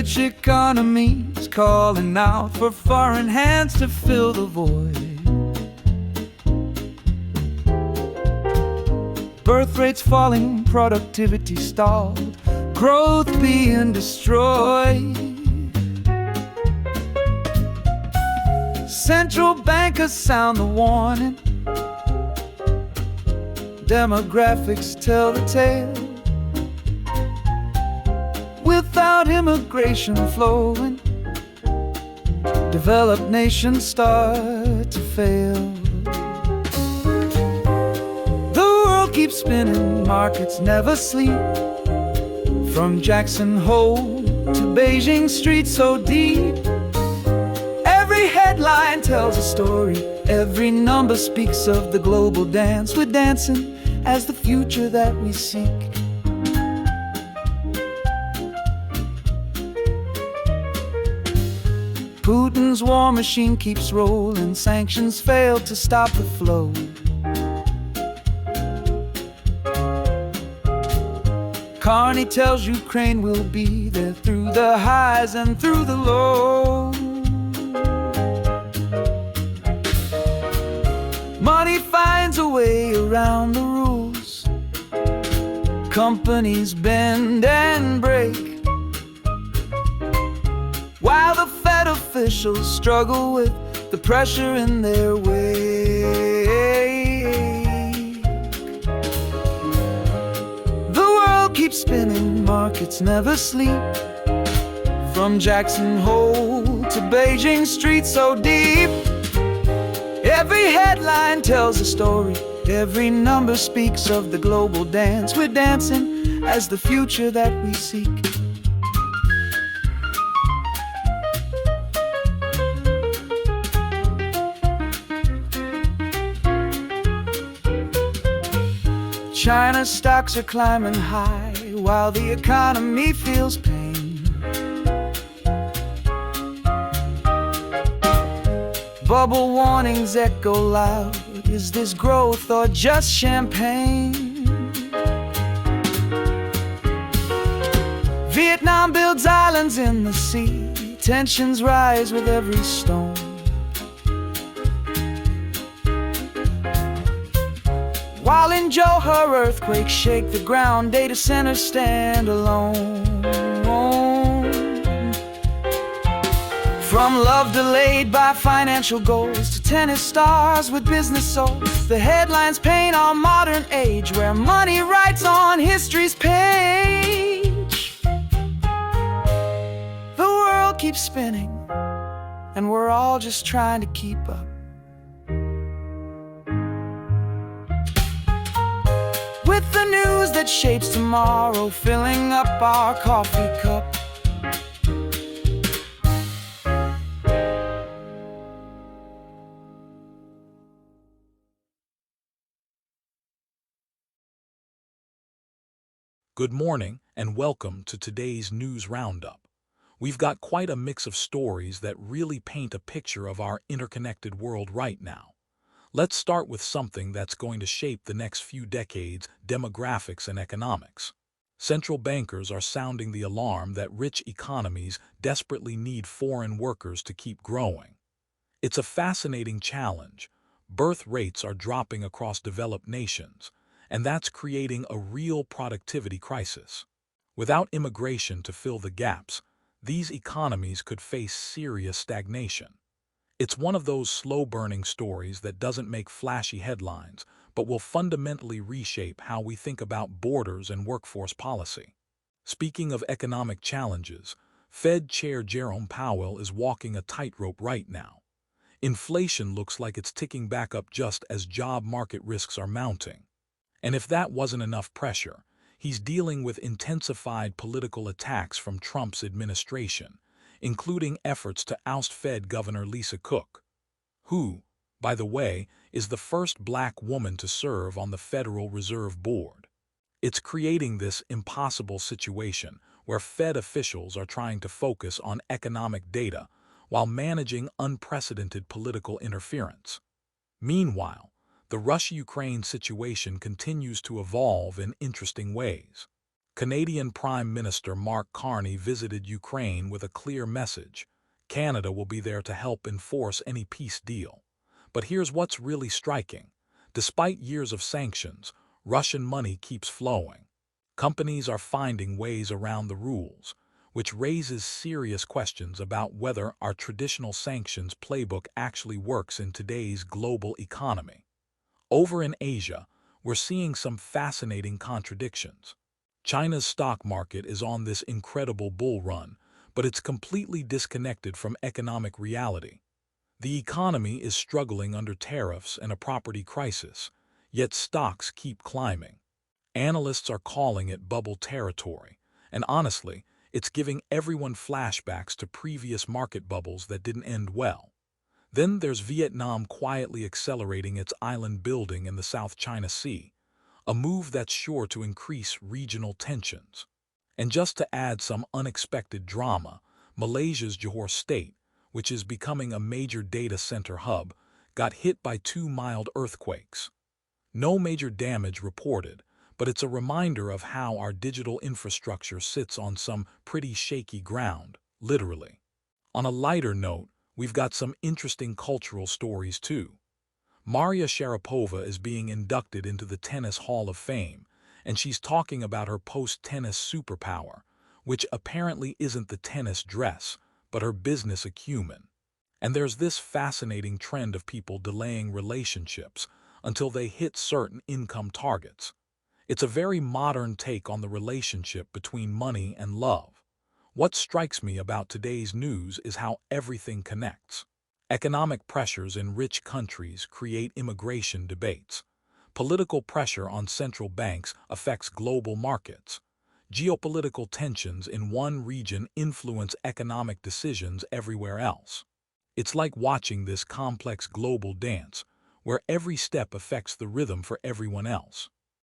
rich economies calling out for foreign hands to fill the void. Birth rates falling, productivity stalled, growth being destroyed. Central bankers sound the warning, demographics tell the tale. Without immigration flowing, developed nations start to fail. The world keeps spinning, markets never sleep. From Jackson Hole to Beijing streets so deep, every headline tells a story, every number speaks of the global dance. We're dancing as the future that we seek. Putin's war machine keeps rolling, sanctions fail to stop the flow. Carney tells Ukraine we'll be there through the highs and through the lows. Money finds a way around the rules. Companies bend and break, while the Fed officials struggle with the pressure in their wake. The world keeps spinning, markets never sleep. From Jackson Hole to Beijing streets so deep, every headline tells a story, every number speaks of the global dance. We're dancing as the future that we seek. China's stocks are climbing high while the economy feels pain. Bubble warnings echo loud. Is this growth or just champagne? Vietnam builds islands in the sea. Tensions rise with every stone. While in Johor earthquakes shake the ground, data centers stand alone. From love delayed by financial goals to tennis stars with business souls, the headlines paint our modern age where money writes on history's page. The world keeps spinning and we're all just trying to keep up. With the news that shapes tomorrow, filling up our coffee cup. Good morning and welcome to today's news roundup. We've got quite a mix of stories that really paint a picture of our interconnected world right now. Let's start with something that's going to shape the next few decades: demographics and economics. Central bankers are sounding the alarm that rich economies desperately need foreign workers to keep growing. It's a fascinating challenge. Birth rates are dropping across developed nations, and that's creating a real productivity crisis. Without immigration to fill the gaps, these economies could face serious stagnation. It's one of those slow-burning stories that doesn't make flashy headlines, but will fundamentally reshape how we think about borders and workforce policy. Speaking of economic challenges, Fed Chair Jerome Powell is walking a tightrope right now. Inflation looks like it's ticking back up just as job market risks are mounting. And if that wasn't enough pressure, he's dealing with intensified political attacks from Trump's administration, including efforts to oust Fed Governor Lisa Cook, who, by the way, is the first black woman to serve on the Federal Reserve Board. It's creating this impossible situation where Fed officials are trying to focus on economic data while managing unprecedented political interference. Meanwhile, the Russia-Ukraine situation continues to evolve in interesting ways. Canadian Prime Minister Mark Carney visited Ukraine with a clear message. Canada will be there to help enforce any peace deal. But here's what's really striking. Despite years of sanctions, Russian money keeps flowing. Companies are finding ways around the rules, which raises serious questions about whether our traditional sanctions playbook actually works in today's global economy. Over in Asia, we're seeing some fascinating contradictions. China's stock market is on this incredible bull run, but it's completely disconnected from economic reality. The economy is struggling under tariffs and a property crisis, yet stocks keep climbing. Analysts are calling it bubble territory, and honestly, it's giving everyone flashbacks to previous market bubbles that didn't end well. Then there's Vietnam quietly accelerating its island building in the South China Sea, a move that's sure to increase regional tensions. And just to add some unexpected drama, Malaysia's Johor State, which is becoming a major data center hub, got hit by two mild earthquakes. No major damage reported, but it's a reminder of how our digital infrastructure sits on some pretty shaky ground, literally. On a lighter note, we've got some interesting cultural stories too. Maria Sharapova is being inducted into the Tennis Hall of Fame, and she's talking about her post-tennis superpower, which apparently isn't the tennis dress, but her business acumen. And there's this fascinating trend of people delaying relationships until they hit certain income targets. It's a very modern take on the relationship between money and love. What strikes me about today's news is how everything connects. Economic pressures in rich countries create immigration debates. Political pressure on central banks affects global markets. Geopolitical tensions in one region influence economic decisions everywhere else. It's like watching this complex global dance, where every step affects the rhythm for everyone else.